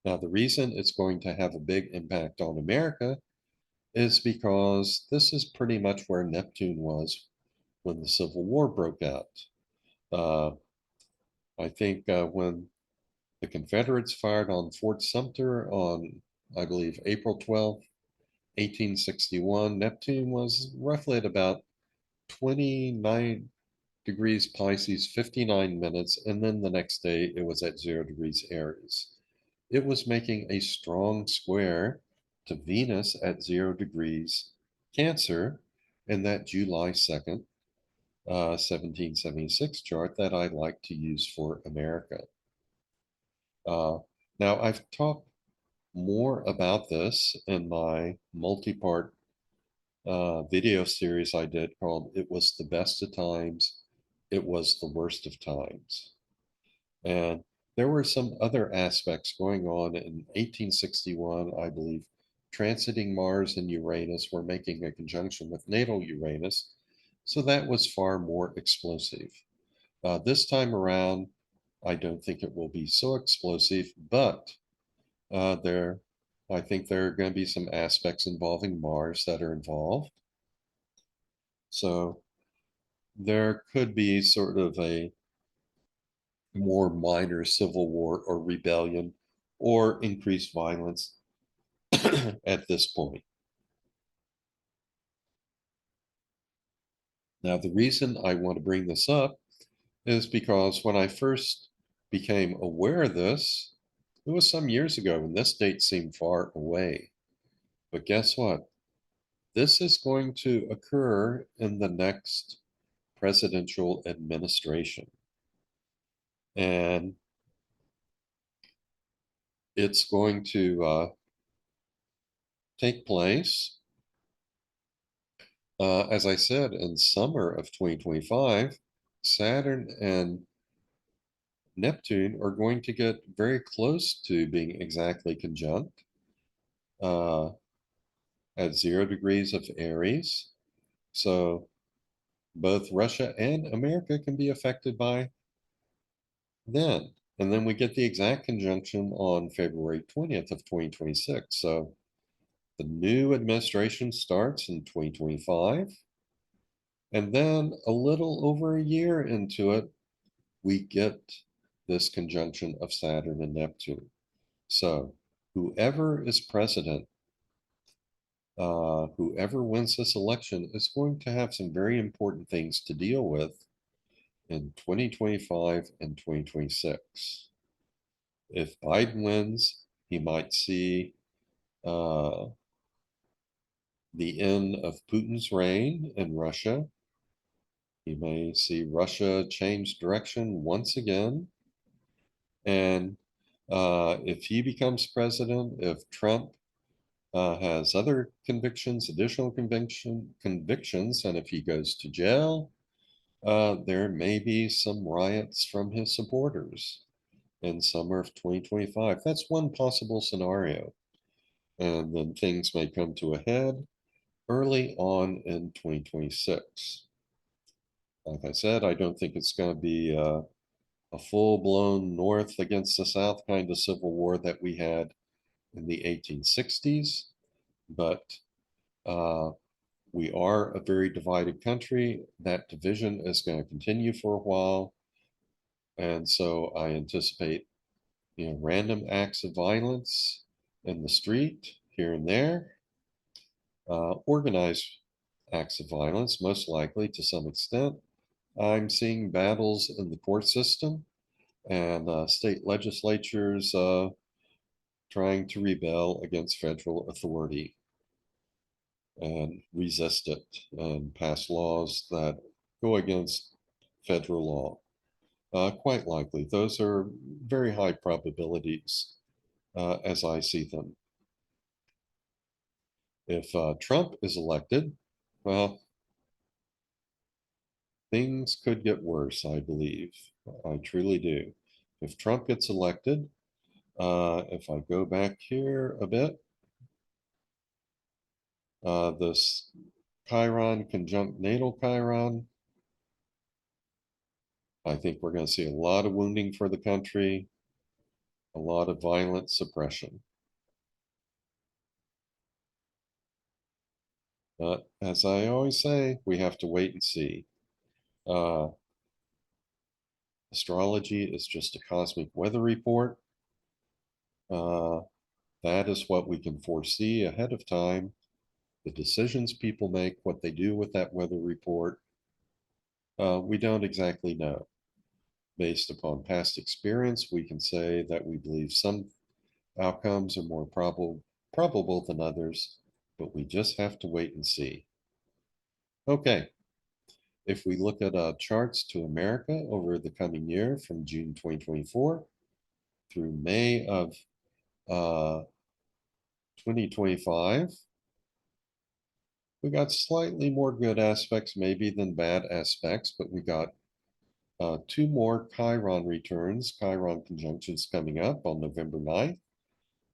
Now, the reason it's going to have a big impact on America is because this is pretty much where Neptune was when the Civil War broke out. I think when the Confederates fired on Fort Sumter on, I believe, April 12th, 1861, Neptune was roughly at about 29 degrees Pisces, 59 minutes, and then the next day it was at 0 degrees Aries. It was making a strong square to Venus at 0 degrees Cancer in that July 2nd, 1776 chart that I like to use for America. Uh, now, I've talked more about this in my multi-part video series I did called It Was the Best of Times, It Was the Worst of Times. And there were some other aspects going on in 1861, I believe. Transiting Mars and Uranus were making a conjunction with natal Uranus. So that was far more explosive. This time around, I don't think it will be so explosive, but there, I think there are going to be some aspects involving Mars that are involved. So there could be sort of a more minor civil war or rebellion or increased violence at this point. Now, the reason I want to bring this up is because when I first became aware of this, it was some years ago, and this date seemed far away. But guess what? This is going to occur in the next presidential administration. And it's going to take place, as I said, in summer of 2025. Saturn and Neptune are going to get very close to being exactly conjunct uh, at 0 degrees of Aries. So both Russia and America can be affected by then. And then we get the exact conjunction on February 20th of 2026. So the new administration starts in 2025. And then a little over a year into it, we get this conjunction of Saturn and Neptune. So whoever is president, whoever wins this election is going to have some very important things to deal with in 2025 and 2026. If Biden wins, he might see uh, the end of Putin's reign in Russia. He may see Russia change direction once again. And if he becomes president, if Trump has other convictions, additional convictions, and if he goes to jail, there may be some riots from his supporters in summer of 2025. That's one possible scenario. And then things may come to a head early on in 2026. Like I said, I don't think it's going to be a full-blown North against the South kind of civil war that we had in the 1860s, but uh, we are a very divided country. That division is going to continue for a while, and so I anticipate, random acts of violence in the street here and there, organized acts of violence, most likely to some extent. I'm seeing battles in the court system and state legislatures trying to rebel against federal authority and resist it and pass laws that go against federal law. Quite likely. Those are very high probabilities as I see them. If Trump is elected, well, things could get worse, I believe. I truly do. If Trump gets elected, if I go back here a bit, this Chiron conjunct natal Chiron, I think we're going to see a lot of wounding for the country, a lot of violent suppression. But as I always say, we have to wait and see. Uh, astrology is just a cosmic weather report. Uh, that is what we can foresee ahead of time. The decisions people make, what they do with that weather report, we don't exactly know. Based upon past experience, we can say that we believe some outcomes are more probable than others, but we just have to wait and see. Okay, if we look at charts to America over the coming year from June 2024 through May of 2025. We got slightly more good aspects maybe than bad aspects, but we got two more Chiron returns, Chiron conjunctions coming up on November 9th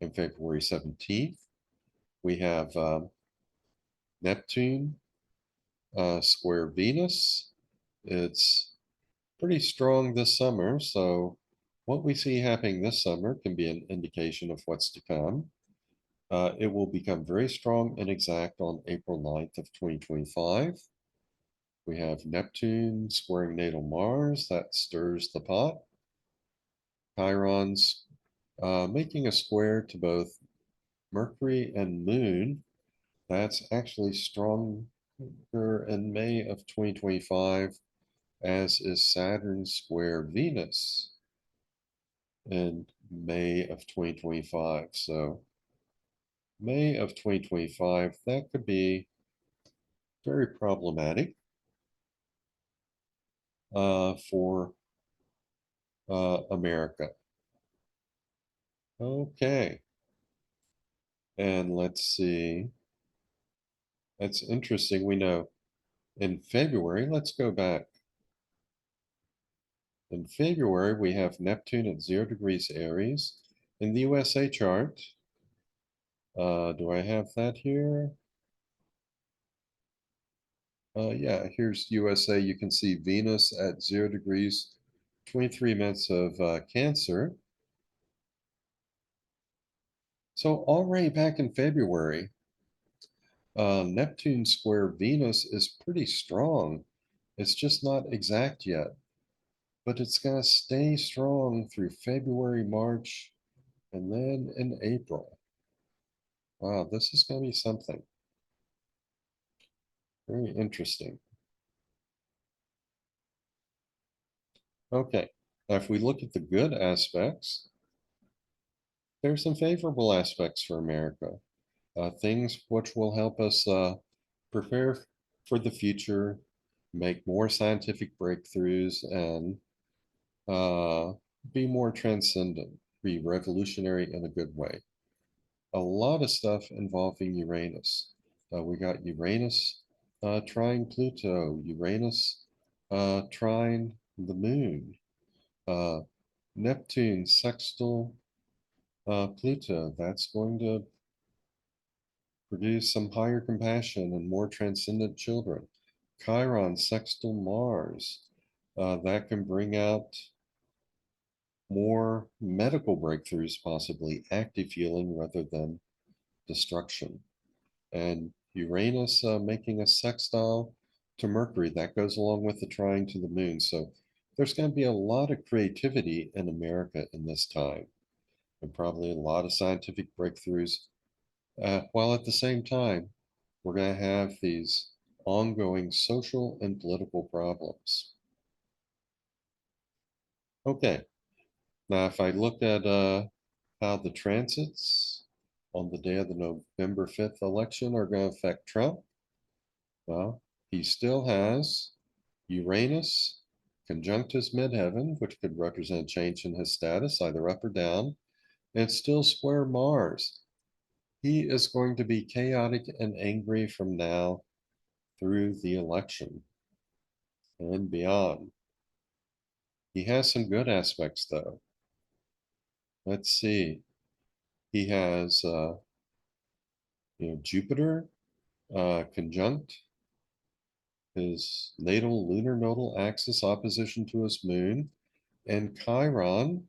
and February 17th. We have Neptune square Venus. It's pretty strong this summer, so what we see happening this summer can be an indication of what's to come. It will become very strong and exact on April 9th of 2025. We have Neptune squaring natal Mars. That stirs the pot. Chiron's making a square to both Mercury and Moon. That's actually stronger in May of 2025, as is Saturn square Venus in May of 2025. So May of 2025, that could be very problematic for America. Okay. And let's see. That's interesting. We know in February, let's go back. In February, we have Neptune at 0 degrees Aries. In the USA chart, do I have that here? Yeah, here's USA. You can see Venus at 0 degrees, 23 minutes of Cancer. So already back in February, Neptune square Venus is pretty strong. It's just not exact yet, but it's going to stay strong through February, March, and then in April. Wow, this is going to be something very interesting. Okay, now if we look at the good aspects, there's some favorable aspects for America. Things which will help us prepare for the future, make more scientific breakthroughs, and be more transcendent, be revolutionary in a good way. A lot of stuff involving Uranus. We got Uranus trine Pluto, Uranus trine the moon, uh, Neptune sextile Pluto. That's going to produce some higher compassion and more transcendent children. Chiron sextile Mars. That can bring out more medical breakthroughs, possibly active healing rather than destruction. And Uranus making a sextile to Mercury, that goes along with the trine to the moon. So there's going to be a lot of creativity in America in this time, and probably a lot of scientific breakthroughs, while at the same time, we're going to have these ongoing social and political problems. Okay, now if I look at how the transits on the day of the November 5th election are going to affect Trump, well, he still has Uranus conjunct his midheaven, which could represent change in his status, either up or down, and still square Mars. He is going to be chaotic and angry from now through the election and beyond. He has some good aspects, though. Let's see. He has, Jupiter conjunct his natal lunar nodal axis opposition to his moon, and Chiron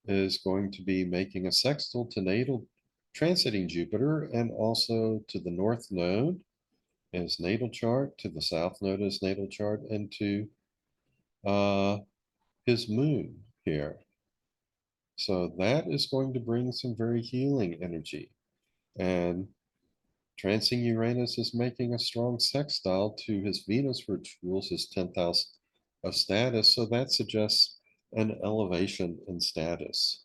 is going to be making a sextile to natal transiting Jupiter and also to the north node in his natal chart, to the south node in his natal chart, and to his moon here. So that is going to bring some very healing energy. And Trancing Uranus is making a strong sextile to his Venus, which rules his 10th house of status. So that suggests an elevation in status.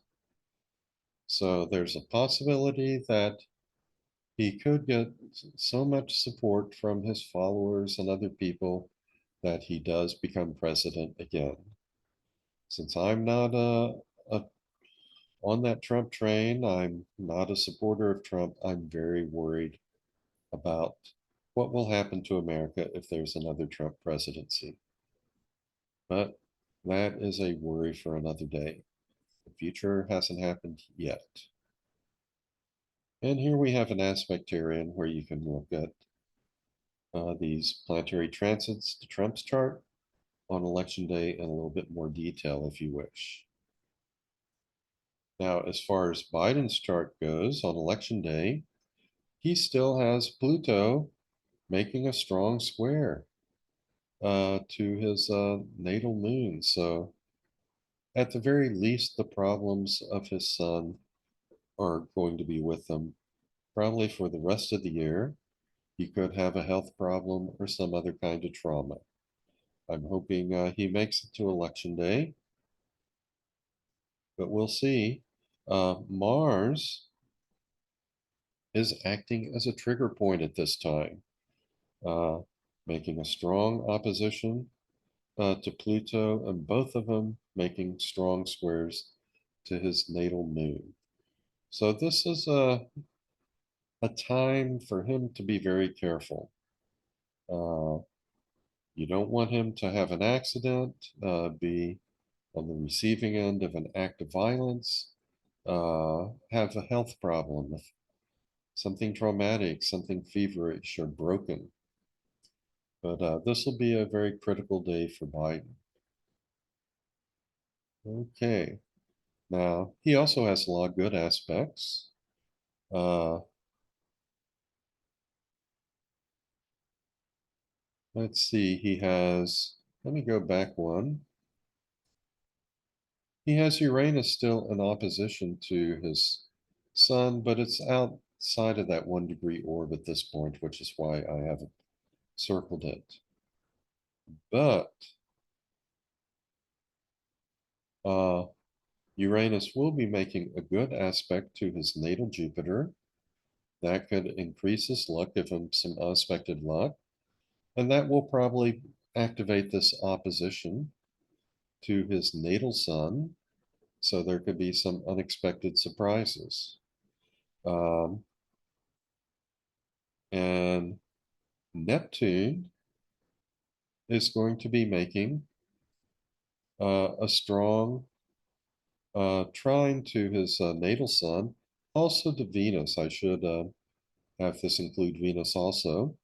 So there's a possibility that he could get so much support from his followers and other people that he does become president again. Since I'm not a on that Trump train. I'm not a supporter of Trump. I'm very worried about what will happen to America if there's another Trump presidency. But that is a worry for another day. The future hasn't happened yet. And here we have an aspectarian where you can look at these planetary transits to Trump's chart on election day in a little bit more detail if you wish. Now, as far as Biden's chart goes on election day, he still has Pluto making a strong square to his natal moon. So, at the very least, the problems of his sun are going to be with him probably for the rest of the year. He could have a health problem or some other kind of trauma. I'm hoping he makes it to election day, but we'll see. Mars is acting as a trigger point at this time, uh, making a strong opposition to Pluto, and both of them making strong squares to his natal moon. So this is a time for him to be very careful. Uh, you don't want him to have an accident, be on the receiving end of an act of violence, have a health problem, something traumatic, something feverish or broken. But this will be a very critical day for Biden. Okay. Now, he also has a lot of good aspects. Uh, let's see, he has, let me go back one. He has Uranus still in opposition to his sun, but it's outside of that 1 degree orb at this point, which is why I haven't circled it. But uh, Uranus will be making a good aspect to his natal Jupiter. That could increase his luck, give him some unexpected luck, and that will probably activate this opposition to his natal sun. So there could be some unexpected surprises. Um, and Neptune is going to be making a strong trine to his natal sun, also to Venus. I should have this include Venus also.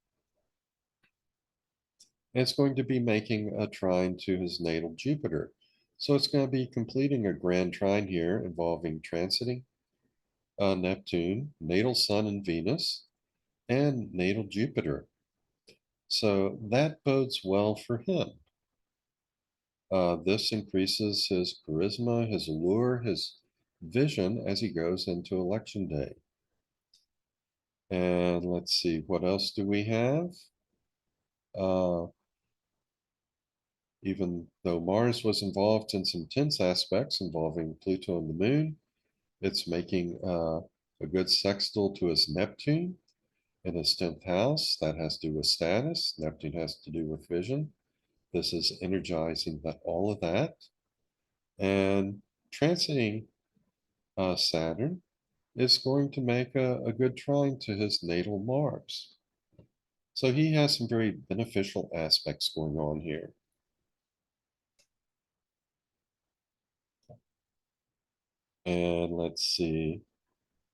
And it's going to be making a trine to his natal Jupiter. So it's going to be completing a grand trine here involving transiting Neptune, natal Sun and Venus, and natal Jupiter. So that bodes well for him. This increases his charisma, his allure, his vision as he goes into election day. And let's see, what else do we have? Uh, even though Mars was involved in some tense aspects involving Pluto and the moon, it's making a good sextile to his Neptune in his 10th house. That has to do with status. Neptune has to do with vision. This is energizing all of that. And transiting Saturn is going to make a good trine to his natal Mars. So he has some very beneficial aspects going on here. And let's see,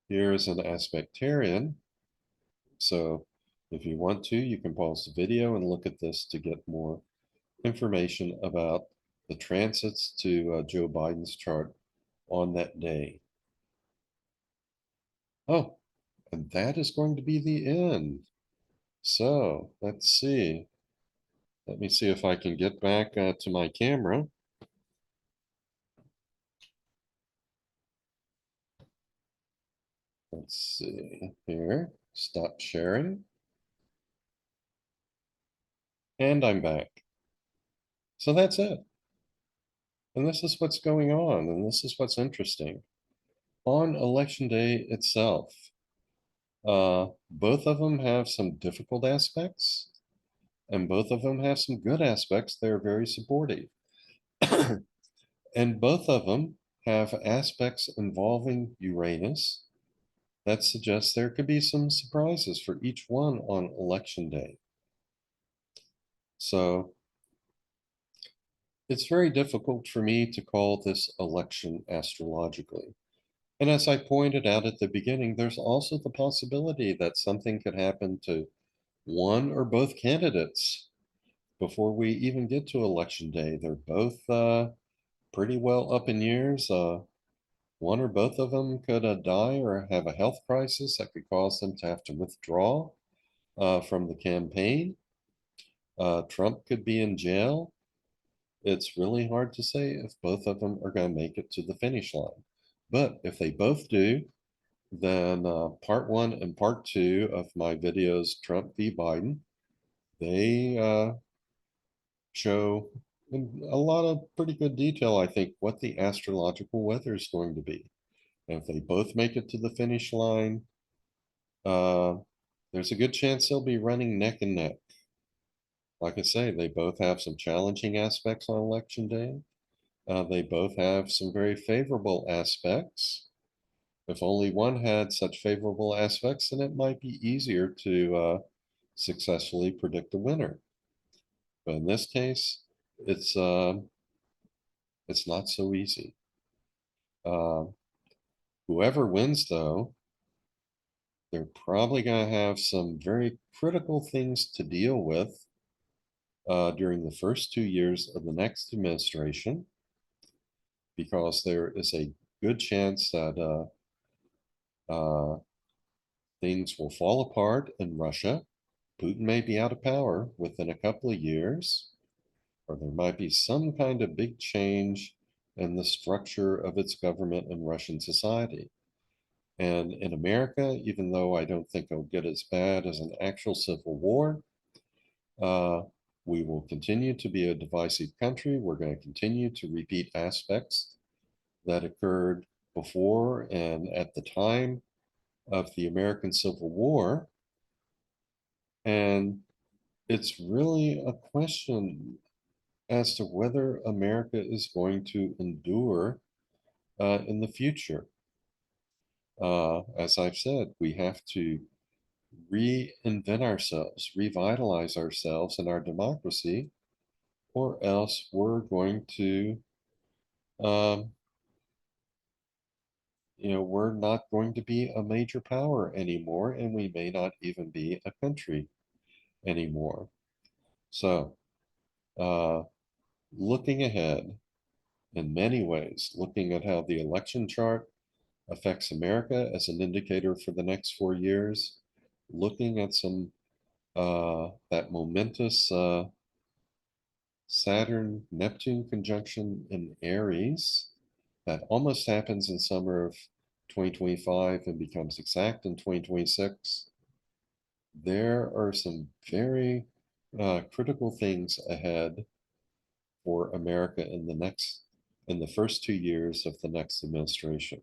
here's an aspectarian. So if you want to, you can pause the video and look at this to get more information about the transits to Joe Biden's chart on that day. Oh, and that is going to be the end. So let's see. Let me see if I can get back to my camera. Let's see here. Stop sharing. And I'm back. So that's it. And this is what's going on. And this is what's interesting. On election day itself, both of them have some difficult aspects, and both of them have some good aspects. They're very supportive. And both of them have aspects involving Uranus that suggests there could be some surprises for each one on election day. So it's very difficult for me to call this election astrologically. And as I pointed out at the beginning, there's also the possibility that something could happen to one or both candidates before we even get to election day. They're both pretty well up in years. One or both of them could die or have a health crisis that could cause them to have to withdraw from the campaign. Trump could be in jail. It's really hard to say if both of them are going to make it to the finish line. But if they both do, then part one and part two of my videos, Trump v. Biden, they show in a lot of pretty good detail, I think, what the astrological weather is going to be. And if they both make it to the finish line, there's a good chance they'll be running neck and neck. Like I say, they both have some challenging aspects on election day. They both have some very favorable aspects. If only one had such favorable aspects, then it might be easier to successfully predict the winner. But in this case, it's not so easy. Whoever wins, though, they're probably going to have some very critical things to deal with during the first 2 years of the next administration, because there is a good chance that things will fall apart in Russia. Putin may be out of power within a couple of years, or there might be some kind of big change in the structure of its government in Russian society. And in America, even though I don't think it'll get as bad as an actual civil war, we will continue to be a divisive country. We're going to continue to repeat aspects that occurred before and at the time of the American Civil War. And it's really a question as to whether America is going to endure in the future. As I've said, we have to reinvent ourselves, revitalize ourselves and our democracy, or else we're going to, um, we're not going to be a major power anymore, and we may not even be a country anymore. So, looking ahead in many ways, looking at how the election chart affects America as an indicator for the next 4 years, looking at some that momentous Saturn Neptune conjunction in Aries that almost happens in summer of 2025 and becomes exact in 2026. There are some very critical things ahead for America in the first 2 years of the next administration.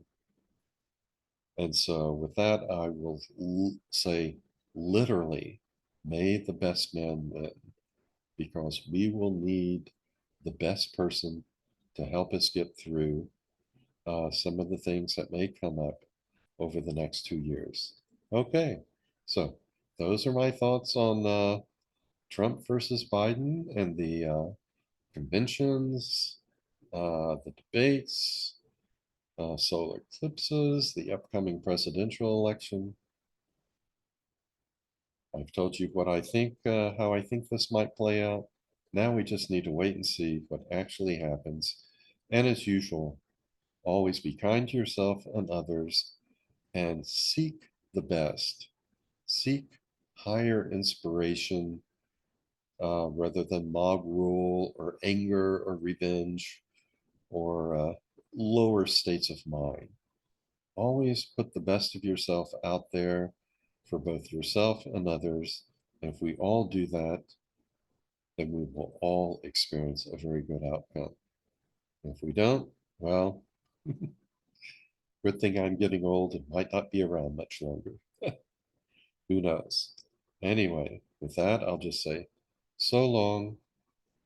And so with that, I will say literally, may the best man win, because we will need the best person to help us get through some of the things that may come up over the next 2 years. Okay, so those are my thoughts on Trump versus Biden and the conventions, the debates, solar eclipses, the upcoming presidential election. I've told you what I think, how I think this might play out. Now we just need to wait and see what actually happens. And as usual, always be kind to yourself and others and seek the best. Seek higher inspiration rather than mob rule or anger or revenge or lower states of mind. Always put the best of yourself out there for both yourself and others. And if we all do that, then we will all experience a very good outcome. And if we don't, well, good thing I'm getting old and might not be around much longer. Who knows? Anyway, with that, I'll just say so long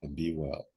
and be well.